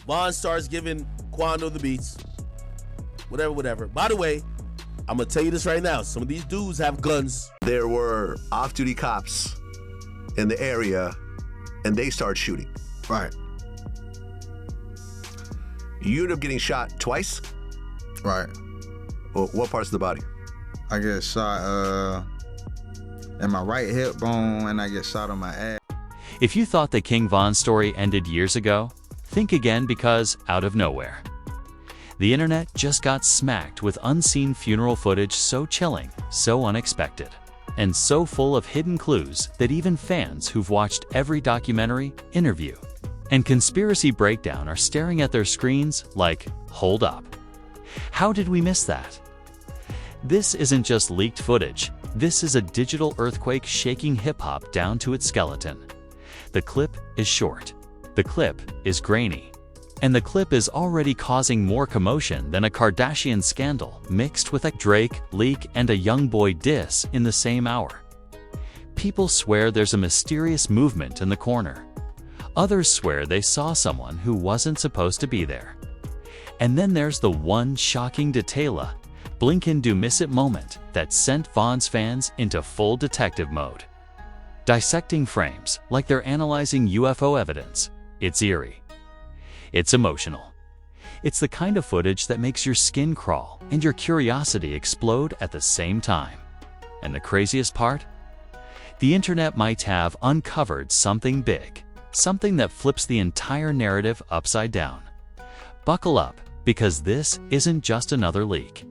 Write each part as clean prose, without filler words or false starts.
Von starts giving Quando the beats. Whatever. By the way, I'm going to tell you this right now. Some of these dudes have guns. There were off-duty cops in the area, and they started shooting. Right. You ended up getting shot twice? Right. Well, what parts of the body? I get shot in my right hip bone, and I get shot on my ass. If you thought the King Von story ended years ago, think again, because out of nowhere, the internet just got smacked with unseen funeral footage so chilling, so unexpected, and so full of hidden clues that even fans who've watched every documentary, interview, and conspiracy breakdown are staring at their screens like, hold up. How did we miss that? This isn't just leaked footage. This is a digital earthquake shaking hip-hop down to its skeleton. The clip is short. The clip is grainy. And the clip is already causing more commotion than a Kardashian scandal mixed with a Drake leak and a YoungBoy diss in the same hour. People swear there's a mysterious movement in the corner. Others swear they saw someone who wasn't supposed to be there. And then there's the one shocking detail, blink and do miss it moment that sent Von's fans into full detective mode. Dissecting frames like they're analyzing UFO evidence. It's eerie. It's emotional. It's the kind of footage that makes your skin crawl and your curiosity explode at the same time. And the craziest part? The internet might have uncovered something big, something that flips the entire narrative upside down. Buckle up, because this isn't just another leak.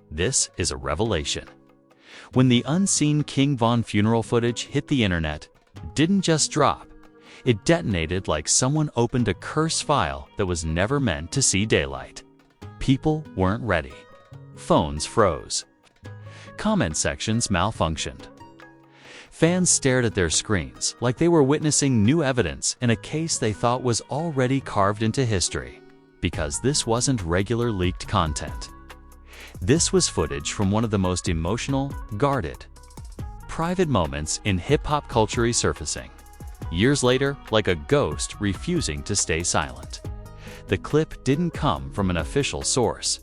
This is a revelation. When the unseen King Von funeral footage hit the internet, it didn't just drop. It detonated like someone opened a cursed file that was never meant to see daylight. People weren't ready. Phones froze. Comment sections malfunctioned. Fans stared at their screens like they were witnessing new evidence in a case they thought was already carved into history, because this wasn't regular leaked content. This was footage from one of the most emotional, guarded, private moments in hip-hop culture resurfacing. Years later, like a ghost refusing to stay silent. The clip didn't come from an official source.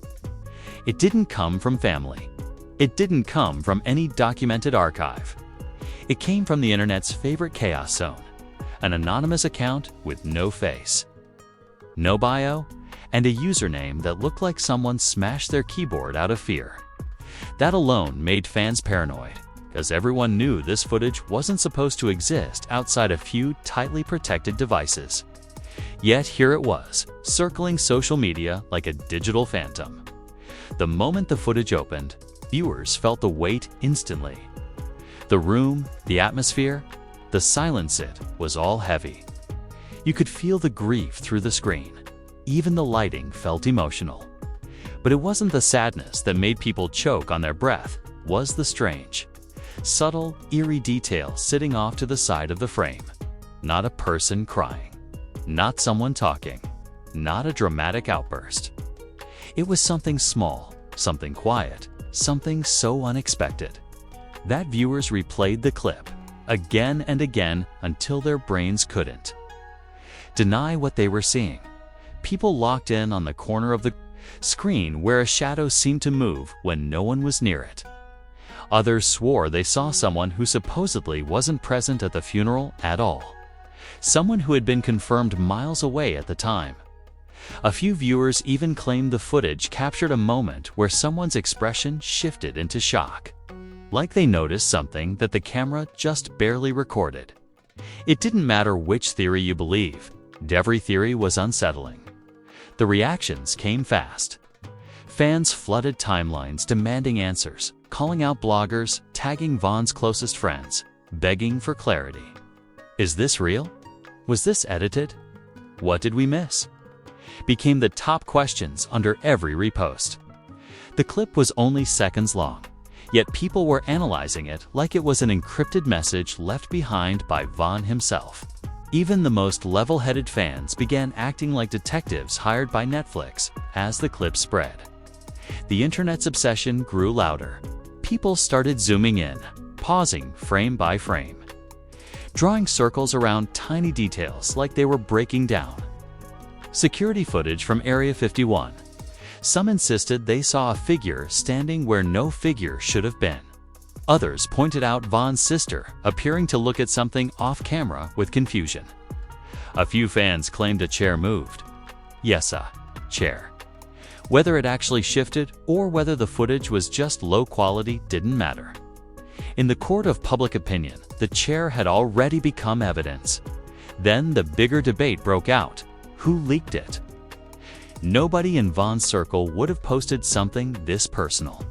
It didn't come from family. It didn't come from any documented archive. It came from the internet's favorite chaos zone, an anonymous account with no face, no bio, and a username that looked like someone smashed their keyboard out of fear. That alone made fans paranoid, because everyone knew this footage wasn't supposed to exist outside a few tightly protected devices. Yet here it was, circling social media like a digital phantom. The moment the footage opened, viewers felt the weight instantly. The room, the atmosphere, the silence, it was all heavy. You could feel the grief through the screen. Even the lighting felt emotional. But it wasn't the sadness that made people choke on their breath, was the strange, subtle, eerie detail sitting off to the side of the frame. Not a person crying. Not someone talking. Not a dramatic outburst. It was something small, something quiet, something so unexpected that viewers replayed the clip again and again until their brains couldn't deny what they were seeing. People locked in on the corner of the screen where a shadow seemed to move when no one was near it. Others swore they saw someone who supposedly wasn't present at the funeral at all. Someone who had been confirmed miles away at the time. A few viewers even claimed the footage captured a moment where someone's expression shifted into shock, like they noticed something that the camera just barely recorded. It didn't matter which theory you believe, every theory was unsettling. The reactions came fast. Fans flooded timelines demanding answers, calling out bloggers, tagging Von's closest friends, begging for clarity. Is this real? Was this edited? What did we miss? Became the top questions under every repost. The clip was only seconds long, yet people were analyzing it like it was an encrypted message left behind by Von himself. Even the most level-headed fans began acting like detectives hired by Netflix as the clip spread. The internet's obsession grew louder. People started zooming in, pausing frame by frame, drawing circles around tiny details like they were breaking down. Security footage from Area 51. Some insisted they saw a figure standing where no figure should have been. Others pointed out Von's sister appearing to look at something off camera with confusion. A few fans claimed a chair moved. Yes, a chair. Whether it actually shifted or whether the footage was just low quality didn't matter. In the court of public opinion, the chair had already become evidence. Then the bigger debate broke out. Who leaked it? Nobody in Von's circle would have posted something this personal.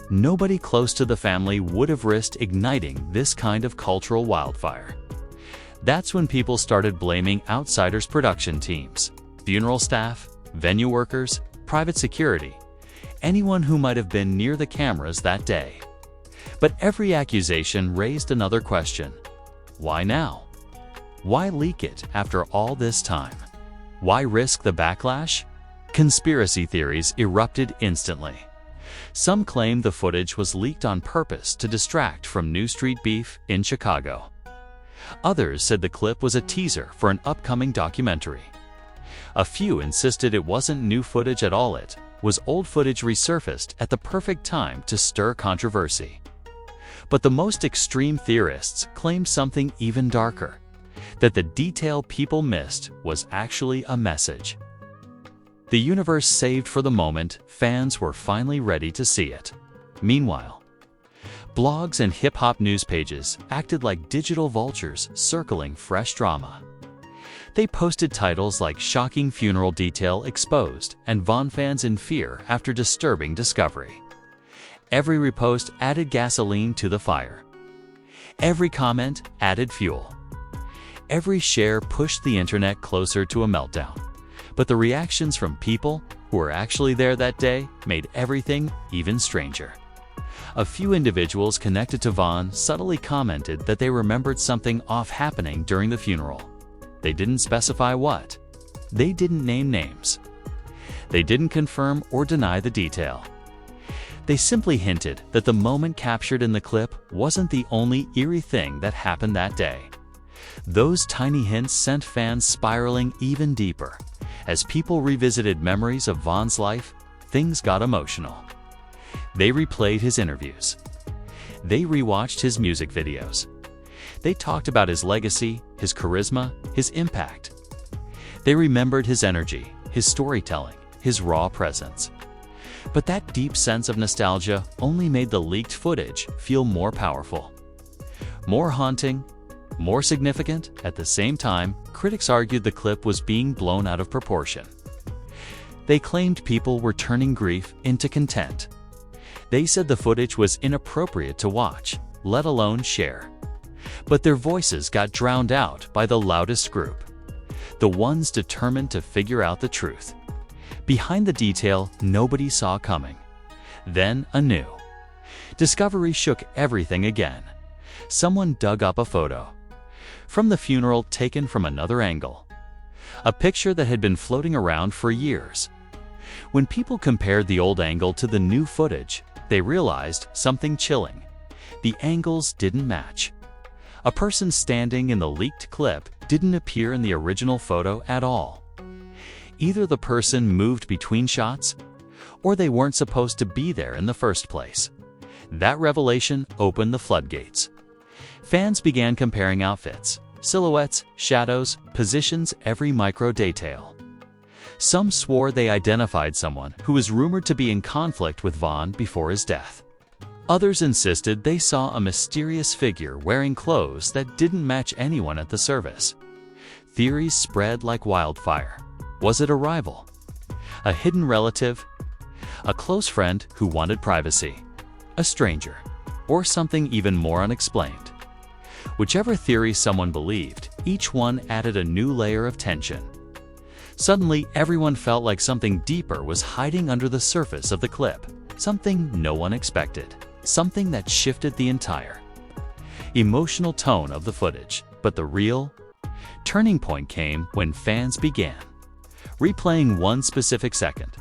Nobody close to the family would have risked igniting this kind of cultural wildfire. That's when people started blaming outsiders' production teams, funeral staff, venue workers, private security, anyone who might have been near the cameras that day. But every accusation raised another question. Why now? Why leak it after all this time? Why risk the backlash? Conspiracy theories erupted instantly. Some claimed the footage was leaked on purpose to distract from New Street beef in Chicago. Others said the clip was a teaser for an upcoming documentary. A few insisted it wasn't new footage at all, it was old footage resurfaced at the perfect time to stir controversy. But the most extreme theorists claimed something even darker, that the detail people missed was actually a message. The universe saved for the moment fans were finally ready to see it. Meanwhile, blogs and hip-hop news pages acted like digital vultures circling fresh drama. They posted titles like "Shocking Funeral Detail Exposed" and "Von fans in fear after disturbing discovery." Every repost added gasoline to the fire. Every comment added fuel. Every share pushed the internet closer to a meltdown. But the reactions from people who were actually there that day made everything even stranger. A few individuals connected to Von subtly commented that they remembered something off happening during the funeral. They didn't specify what. They didn't name names. They didn't confirm or deny the detail. They simply hinted that the moment captured in the clip wasn't the only eerie thing that happened that day. Those tiny hints sent fans spiraling even deeper. As people revisited memories of Von's life, things got emotional. They replayed his interviews. They rewatched his music videos. They talked about his legacy, his charisma, his impact. They remembered his energy, his storytelling, his raw presence. But that deep sense of nostalgia only made the leaked footage feel more powerful, more haunting, more significant. At the same time, critics argued the clip was being blown out of proportion. They claimed people were turning grief into content. They said the footage was inappropriate to watch, let alone share. But their voices got drowned out by the loudest group, the ones determined to figure out the truth. Behind the detail nobody saw coming. Then anew. Discovery shook everything again. Someone dug up a photo from the funeral taken from another angle. A picture that had been floating around for years. When people compared the old angle to the new footage, they realized something chilling. The angles didn't match. A person standing in the leaked clip didn't appear in the original photo at all. Either the person moved between shots, or they weren't supposed to be there in the first place. That revelation opened the floodgates. Fans began comparing outfits, silhouettes, shadows, positions, every micro detail. Some swore they identified someone who was rumored to be in conflict with Von before his death. Others insisted they saw a mysterious figure wearing clothes that didn't match anyone at the service. Theories spread like wildfire. Was it a rival? A hidden relative? A close friend who wanted privacy? A stranger? Or something even more unexplained? Whichever theory someone believed, each one added a new layer of tension. Suddenly, everyone felt like something deeper was hiding under the surface of the clip, something no one expected, something that shifted the entire emotional tone of the footage. But the real turning point came when fans began replaying one specific second,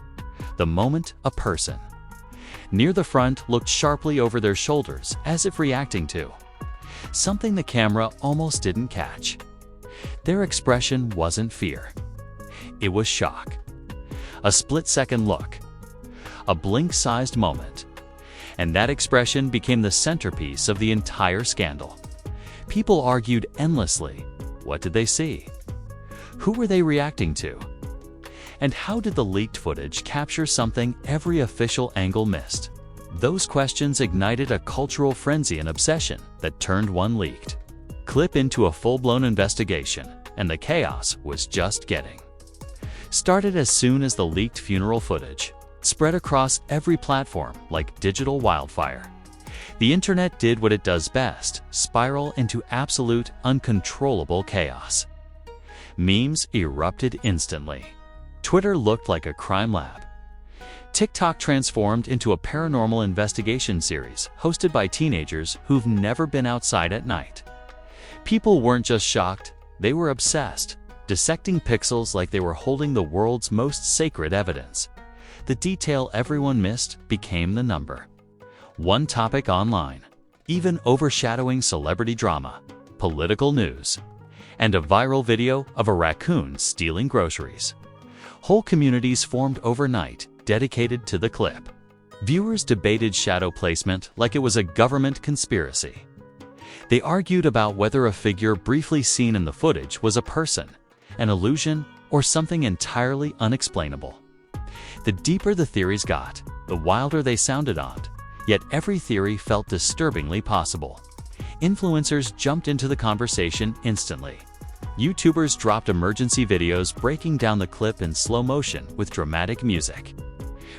the moment a person near the front looked sharply over their shoulders as if reacting to something the camera almost didn't catch. Their expression wasn't fear. It was shock. A split-second look. A blink-sized moment. And that expression became the centerpiece of the entire scandal. People argued endlessly. What did they see? Who were they reacting to? And how did the leaked footage capture something every official angle missed? Those questions ignited a cultural frenzy and obsession that turned one leaked clip into a full-blown investigation, and the chaos was just getting started as soon as the leaked funeral footage spread across every platform like digital wildfire. The internet did what it does best, spiral into absolute, uncontrollable chaos. Memes erupted instantly. Twitter looked like a crime lab. TikTok transformed into a paranormal investigation series hosted by teenagers who've never been outside at night. People weren't just shocked, they were obsessed, dissecting pixels like they were holding the world's most sacred evidence. The detail everyone missed became the number one topic online, even overshadowing celebrity drama, political news, and a viral video of a raccoon stealing groceries. Whole communities formed overnight, dedicated to the clip. Viewers debated shadow placement like it was a government conspiracy. They argued about whether a figure briefly seen in the footage was a person, an illusion, or something entirely unexplainable. The deeper the theories got, the wilder they sounded on, yet every theory felt disturbingly possible. Influencers jumped into the conversation instantly. YouTubers dropped emergency videos breaking down the clip in slow motion with dramatic music.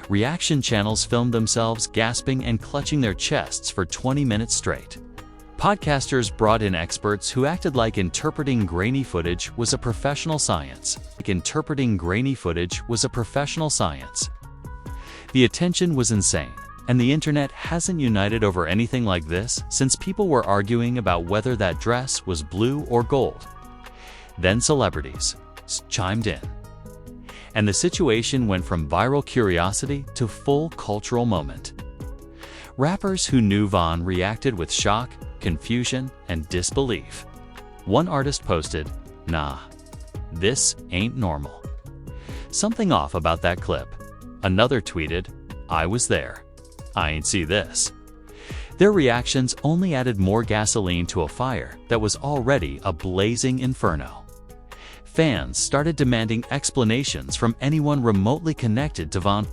Reaction channels filmed themselves gasping and clutching their chests for 20 minutes straight. Podcasters brought in experts who acted like interpreting grainy footage was a professional science. The attention was insane, and the internet hasn't united over anything like this since people were arguing about whether that dress was blue or gold. Then celebrities chimed in, and the situation went from viral curiosity to full cultural moment. Rappers who knew Von reacted with shock, confusion, and disbelief. One artist posted, "Nah, this ain't normal. Something off about that clip." Another tweeted, "I was there. I ain't see this." Their reactions only added more gasoline to a fire that was already a blazing inferno. Fans started demanding explanations from anyone remotely connected to Von,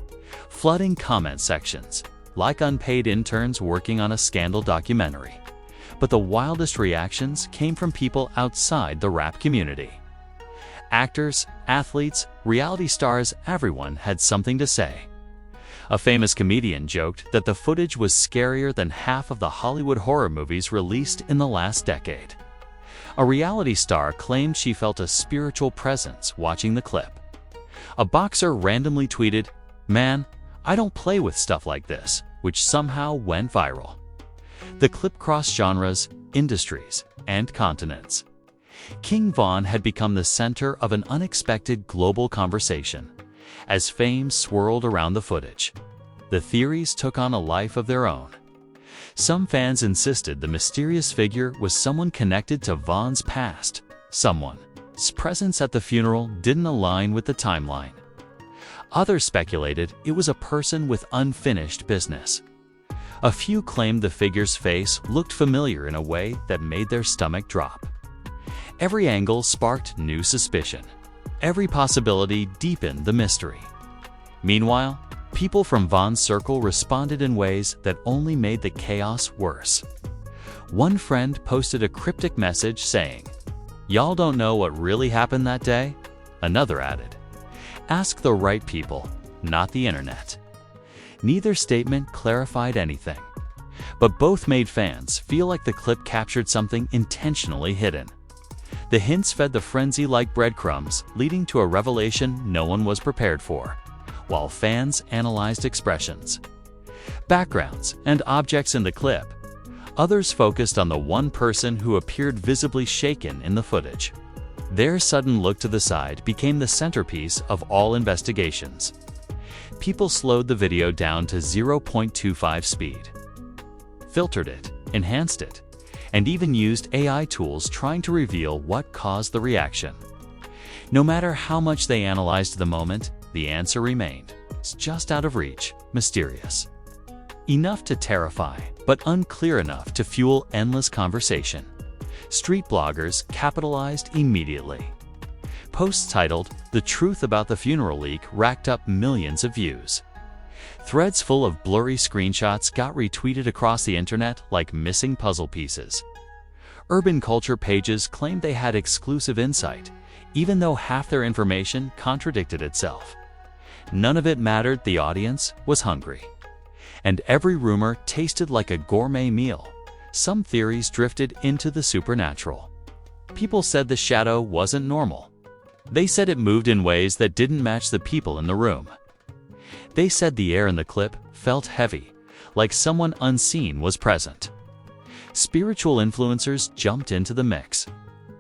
flooding comment sections like unpaid interns working on a scandal documentary. But the wildest reactions came from people outside the rap community. Actors, athletes, reality stars, everyone had something to say. A famous comedian joked that the footage was scarier than half of the Hollywood horror movies released in the last decade. A reality star claimed she felt a spiritual presence watching the clip. A boxer randomly tweeted, "Man, I don't play with stuff like this," which somehow went viral. The clip crossed genres, industries, and continents. King Von had become the center of an unexpected global conversation. As fame swirled around the footage, the theories took on a life of their own. Some fans insisted the mysterious figure was someone connected to Von's past, someone's presence at the funeral didn't align with the timeline. Others speculated it was a person with unfinished business. A few claimed the figure's face looked familiar in a way that made their stomach drop. Every angle sparked new suspicion. Every possibility deepened the mystery. Meanwhile, people from Von's circle responded in ways that only made the chaos worse. One friend posted a cryptic message saying, "Y'all don't know what really happened that day?" Another added, "Ask the right people, not the internet." Neither statement clarified anything, but both made fans feel like the clip captured something intentionally hidden. The hints fed the frenzy like breadcrumbs, leading to a revelation no one was prepared for, while fans analyzed expressions, backgrounds, and objects in the clip. Others focused on the one person who appeared visibly shaken in the footage. Their sudden look to the side became the centerpiece of all investigations. People slowed the video down to 0.25 speed, filtered it, enhanced it, and even used AI tools trying to reveal what caused the reaction. No matter how much they analyzed the moment, the answer remained. It's just out of reach, mysterious. Enough to terrify, but unclear enough to fuel endless conversation. Street bloggers capitalized immediately. Posts titled, "The Truth About the Funeral Leak" racked up millions of views. Threads full of blurry screenshots got retweeted across the internet like missing puzzle pieces. Urban culture pages claimed they had exclusive insight, even though half their information contradicted itself. None of it mattered, the audience was hungry. And every rumor tasted like a gourmet meal. Some theories drifted into the supernatural. People said the shadow wasn't normal. They said it moved in ways that didn't match the people in the room. They said the air in the clip felt heavy, like someone unseen was present. Spiritual influencers jumped into the mix,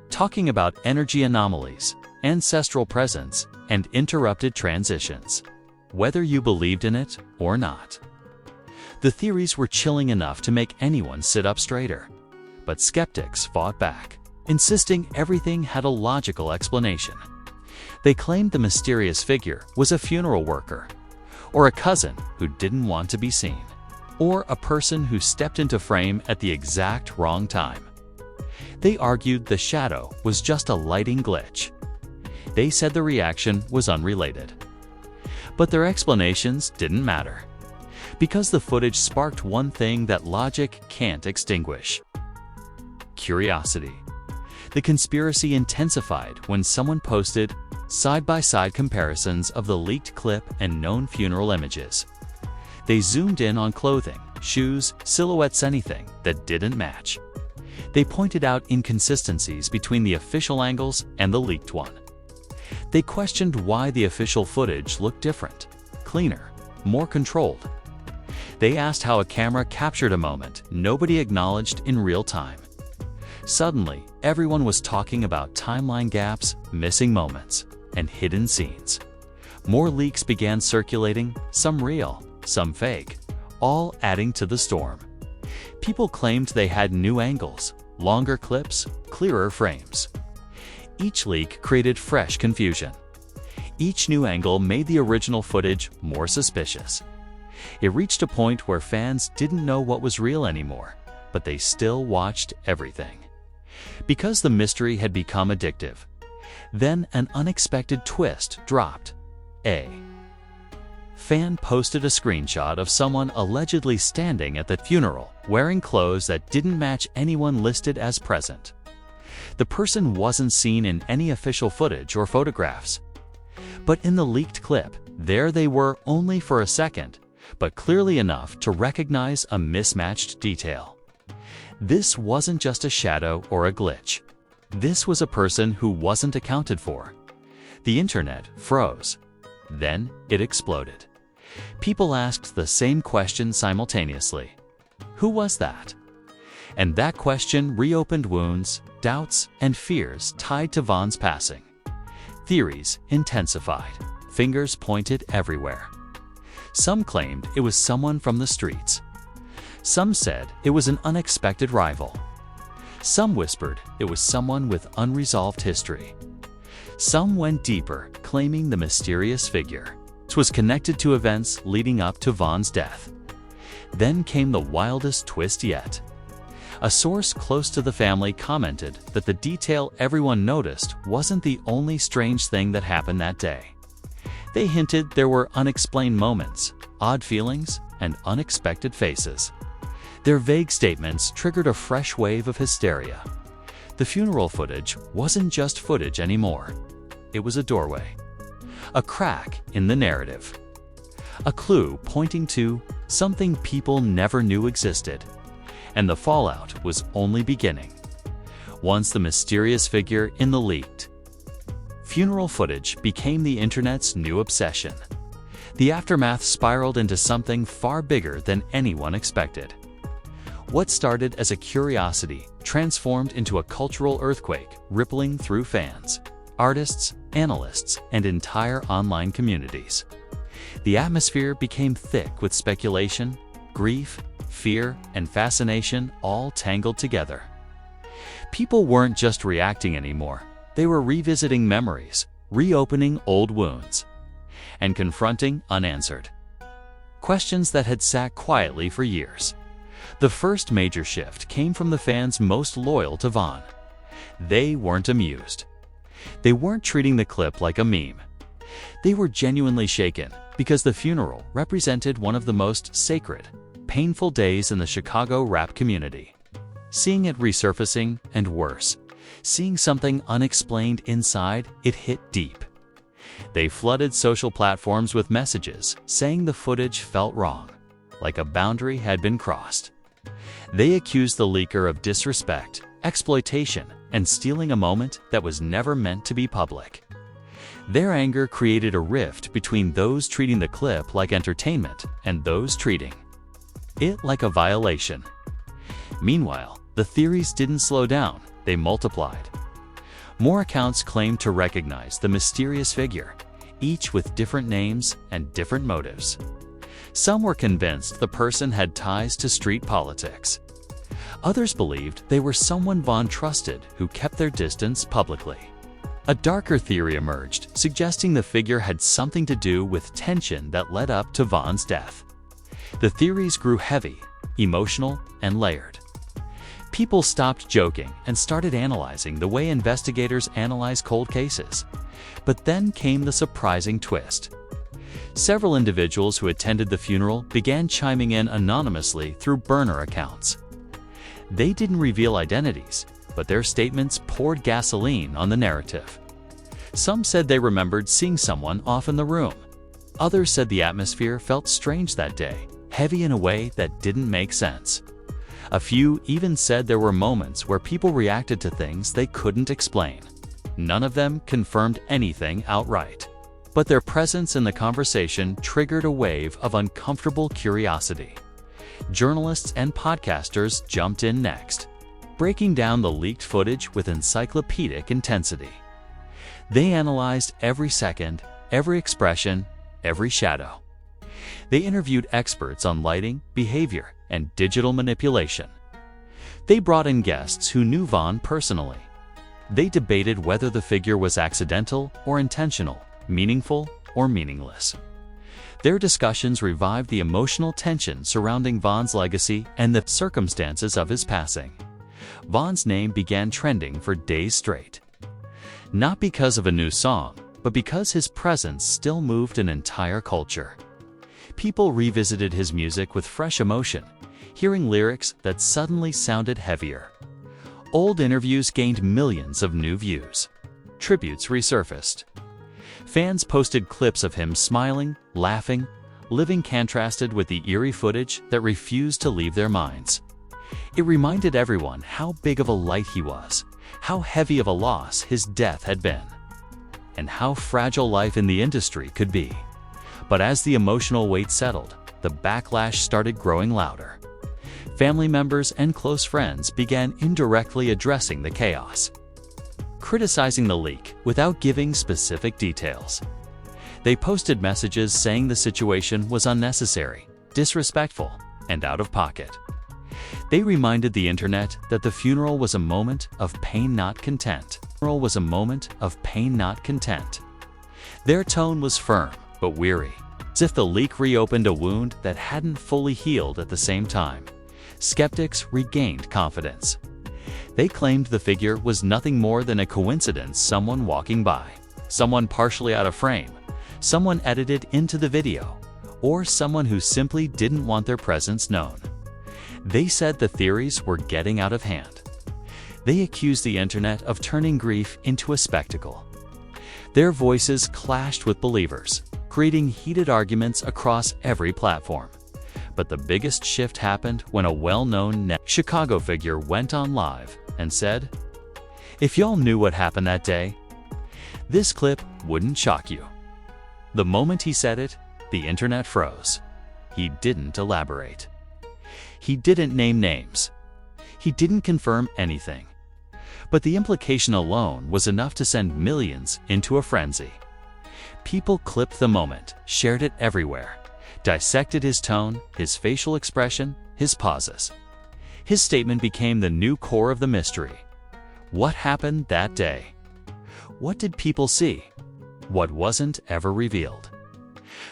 talking about energy anomalies, ancestral presence, and interrupted transitions, whether you believed in it or not. The theories were chilling enough to make anyone sit up straighter. But skeptics fought back, insisting everything had a logical explanation. They claimed the mysterious figure was a funeral worker, or a cousin who didn't want to be seen, or a person who stepped into frame at the exact wrong time. They argued the shadow was just a lighting glitch. They said the reaction was unrelated. But their explanations didn't matter, because the footage sparked one thing that logic can't extinguish: curiosity. The conspiracy intensified when someone posted side-by-side comparisons of the leaked clip and known funeral images. They zoomed in on clothing, shoes, silhouettes, anything that didn't match. They pointed out inconsistencies between the official angles and the leaked one. They questioned why the official footage looked different, cleaner, more controlled. They asked how a camera captured a moment nobody acknowledged in real time. Suddenly, everyone was talking about timeline gaps, missing moments, and hidden scenes. More leaks began circulating, some real, some fake, all adding to the storm. People claimed they had new angles, longer clips, clearer frames. Each leak created fresh confusion. Each new angle made the original footage more suspicious. It reached a point where fans didn't know what was real anymore, but they still watched everything. Because the mystery had become addictive. Then an unexpected twist dropped. A fan posted a screenshot of someone allegedly standing at the funeral, wearing clothes that didn't match anyone listed as present. The person wasn't seen in any official footage or photographs. But in the leaked clip, there they were only for a second, but clearly enough to recognize a mismatched detail. This wasn't just a shadow or a glitch. This was a person who wasn't accounted for. The internet froze. Then it exploded. People asked the same question simultaneously. Who was that? And that question reopened wounds, doubts, and fears tied to Vaughn's passing. Theories intensified. Fingers pointed everywhere. Some claimed it was someone from the streets. Some said it was an unexpected rival. Some whispered it was someone with unresolved history. Some went deeper, claiming the mysterious figure was connected to events leading up to Vaughn's death. Then came the wildest twist yet. A source close to the family commented that the detail everyone noticed wasn't the only strange thing that happened that day. They hinted there were unexplained moments, odd feelings, and unexpected faces. Their vague statements triggered a fresh wave of hysteria. The funeral footage wasn't just footage anymore. It was a doorway, a crack in the narrative, a clue pointing to something people never knew existed. And the fallout was only beginning. Once the mysterious figure in the leaked funeral footage became the internet's new obsession, the aftermath spiraled into something far bigger than anyone expected. What started as a curiosity transformed into a cultural earthquake, rippling through fans, artists, analysts, and entire online communities. The atmosphere became thick with speculation, grief, fear, and fascination all tangled together. People weren't just reacting anymore. They were revisiting memories, reopening old wounds, and confronting unanswered questions that had sat quietly for years. The first major shift came from the fans most loyal to Vaughn. They weren't amused. They weren't treating the clip like a meme. They were genuinely shaken because the funeral represented one of the most sacred, painful days in the Chicago rap community. Seeing it resurfacing, and worse, seeing something unexplained inside, it hit deep. They flooded social platforms with messages saying the footage felt wrong, like a boundary had been crossed. They accused the leaker of disrespect, exploitation, and stealing a moment that was never meant to be public. Their anger created a rift between those treating the clip like entertainment and those treating it like a violation. Meanwhile, the theories didn't slow down, they multiplied. More accounts claimed to recognize the mysterious figure, each with different names and different motives. Some were convinced the person had ties to street politics. Others believed they were someone Vaughn trusted who kept their distance publicly. A darker theory emerged, suggesting the figure had something to do with tension that led up to Vaughn's death. The theories grew heavy, emotional, and layered. People stopped joking and started analyzing the way investigators analyze cold cases. But then came the surprising twist. Several individuals who attended the funeral began chiming in anonymously through burner accounts. They didn't reveal identities, but their statements poured gasoline on the narrative. Some said they remembered seeing someone off in the room. Others said the atmosphere felt strange that day, heavy in a way that didn't make sense. A few even said there were moments where people reacted to things they couldn't explain. None of them confirmed anything outright, but their presence in the conversation triggered a wave of uncomfortable curiosity. Journalists and podcasters jumped in next, breaking down the leaked footage with encyclopedic intensity. They analyzed every second, every expression, every shadow. They interviewed experts on lighting, behavior, and digital manipulation. They brought in guests who knew Vaughn personally. They debated whether the figure was accidental or intentional, meaningful or meaningless. Their discussions revived the emotional tension surrounding Vaughn's legacy and the circumstances of his passing. Vaughn's name began trending for days straight. Not because of a new song, but because his presence still moved an entire culture. People revisited his music with fresh emotion, hearing lyrics that suddenly sounded heavier. Old interviews gained millions of new views. Tributes resurfaced. Fans posted clips of him smiling, laughing, living, contrasted with the eerie footage that refused to leave their minds. It reminded everyone how big of a light he was, how heavy of a loss his death had been, and how fragile life in the industry could be. But as the emotional weight settled, the backlash started growing louder. Family members and close friends began indirectly addressing the chaos, criticizing the leak without giving specific details. They posted messages saying the situation was unnecessary, disrespectful, and out of pocket. They reminded the internet that the funeral was a moment of pain, not content. The funeral was a moment of pain, not content. Their tone was firm but weary, as if the leak reopened a wound that hadn't fully healed at the same time. Skeptics regained confidence. They claimed the figure was nothing more than a coincidence, someone walking by, someone partially out of frame, someone edited into the video, or someone who simply didn't want their presence known. They said the theories were getting out of hand. They accused the internet of turning grief into a spectacle. Their voices clashed with believers, creating heated arguments across every platform. But the biggest shift happened when a well-known Chicago figure went on live and said, "If y'all knew what happened that day, this clip wouldn't shock you." The moment he said it, the internet froze. He didn't elaborate. He didn't name names. He didn't confirm anything. But the implication alone was enough to send millions into a frenzy. People clipped the moment, shared it everywhere, dissected his tone, his facial expression, his pauses. His statement became the new core of the mystery. What happened that day? What did people see? what wasn't ever revealed.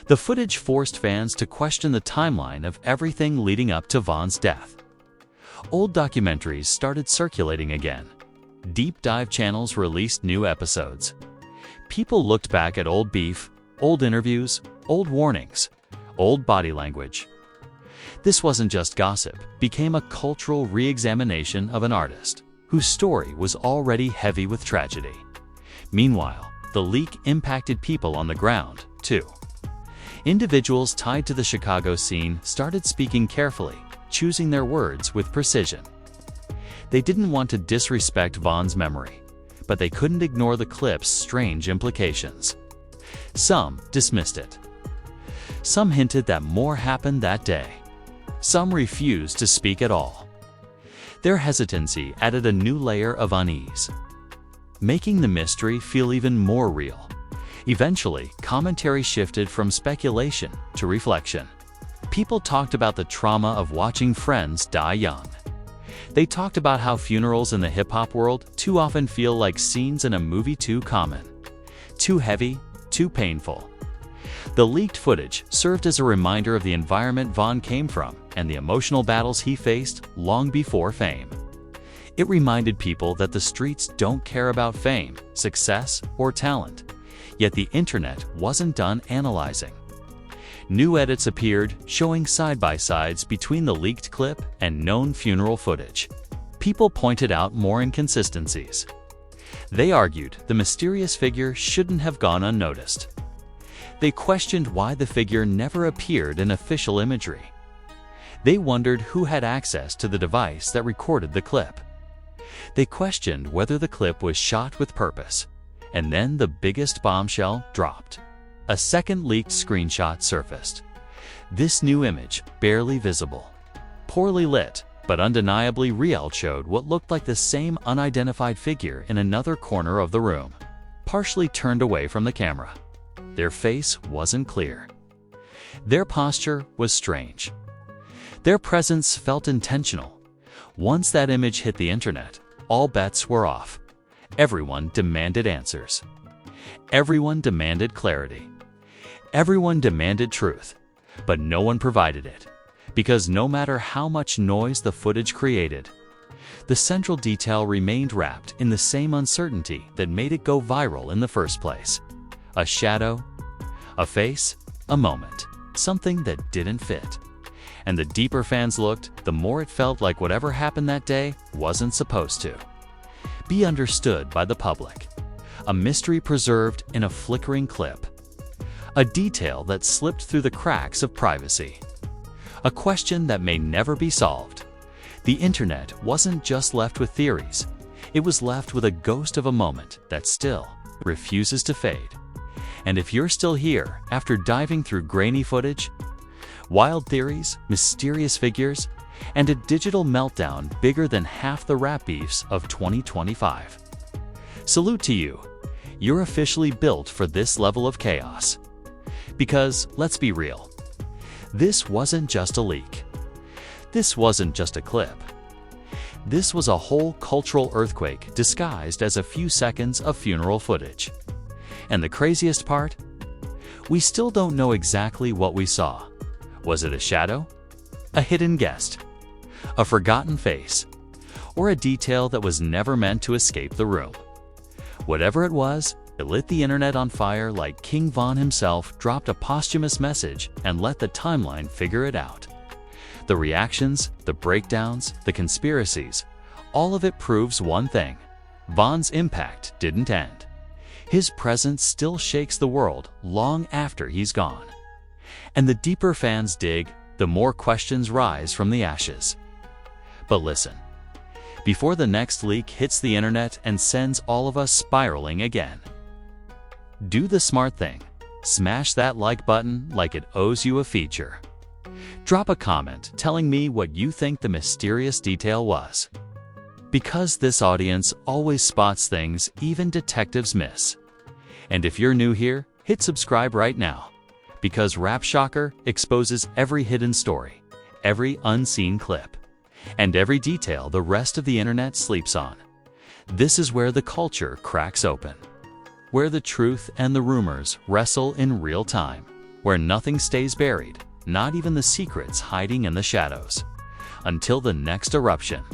The footage forced fans to question the timeline of everything leading up to Von's death. Old documentaries started circulating again. Deep dive channels released new episodes. People looked back at old beef, old interviews, old warnings, old body language. This wasn't just gossip, became a cultural re-examination of an artist whose story was already heavy with tragedy. Meanwhile, the leak impacted people on the ground, too. Individuals tied to the Chicago scene started speaking carefully, choosing their words with precision. They didn't want to disrespect Von's memory, but they couldn't ignore the clip's strange implications. Some dismissed it. Some hinted that more happened that day. Some refused to speak at all. Their hesitancy added a new layer of unease, making the mystery feel even more real. Eventually, commentary shifted from speculation to reflection. People talked about the trauma of watching friends die young. They talked about how funerals in the hip-hop world too often feel like scenes in a movie, too common, too heavy, too painful. The leaked footage served as a reminder of the environment Von came from and the emotional battles he faced long before fame. It reminded people that the streets don't care about fame, success, or talent, yet the internet wasn't done analyzing. New edits appeared, showing side-by-sides between the leaked clip and known funeral footage. People pointed out more inconsistencies. They argued the mysterious figure shouldn't have gone unnoticed. They questioned why the figure never appeared in official imagery. They wondered who had access to the device that recorded the clip. They questioned whether the clip was shot with purpose. And then the biggest bombshell dropped. A second leaked screenshot surfaced. This new image, barely visible, poorly lit, but undeniably real, showed what looked like the same unidentified figure in another corner of the room, partially turned away from the camera. Their face wasn't clear. Their posture was strange. Their presence felt intentional. Once that image hit the internet, all bets were off. Everyone demanded answers. Everyone demanded clarity. Everyone demanded truth, but no one provided it, because no matter how much noise the footage created, the central detail remained wrapped in the same uncertainty that made it go viral in the first place. A shadow, a face, a moment, something that didn't fit. And the deeper fans looked, the more it felt like whatever happened that day wasn't supposed to be understood by the public. A mystery preserved in a flickering clip. A detail that slipped through the cracks of privacy. A question that may never be solved. The internet wasn't just left with theories. It was left with a ghost of a moment that still refuses to fade. And if you're still here after diving through grainy footage, wild theories, mysterious figures, and a digital meltdown bigger than half the rap beefs of 2025. Salute to you. You're officially built for this level of chaos. Because, let's be real, this wasn't just a leak. This wasn't just a clip. This was a whole cultural earthquake disguised as a few seconds of funeral footage. And the craziest part? We still don't know exactly what we saw. Was it a shadow? A hidden guest? A forgotten face? Or a detail that was never meant to escape the room? Whatever it was, it lit the internet on fire like King Von himself dropped a posthumous message and let the timeline figure it out. The reactions, the breakdowns, the conspiracies, all of it proves one thing: Von's impact didn't end. His presence still shakes the world long after he's gone. And the deeper fans dig, the more questions rise from the ashes. But listen, before the next leak hits the internet and sends all of us spiraling again, do the smart thing. Smash that like button like it owes you a feature. Drop a comment telling me what you think the mysterious detail was. Because this audience always spots things even detectives miss. And if you're new here, hit subscribe right now. Because Rap Shocker exposes every hidden story, every unseen clip, and every detail the rest of the internet sleeps on. This is where the culture cracks open. where the truth and the rumors wrestle in real time, where nothing stays buried, not even the secrets hiding in the shadows. Until the next eruption.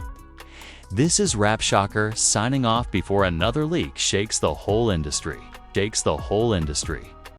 This is Rap Shocker signing off before another leak shakes the whole industry.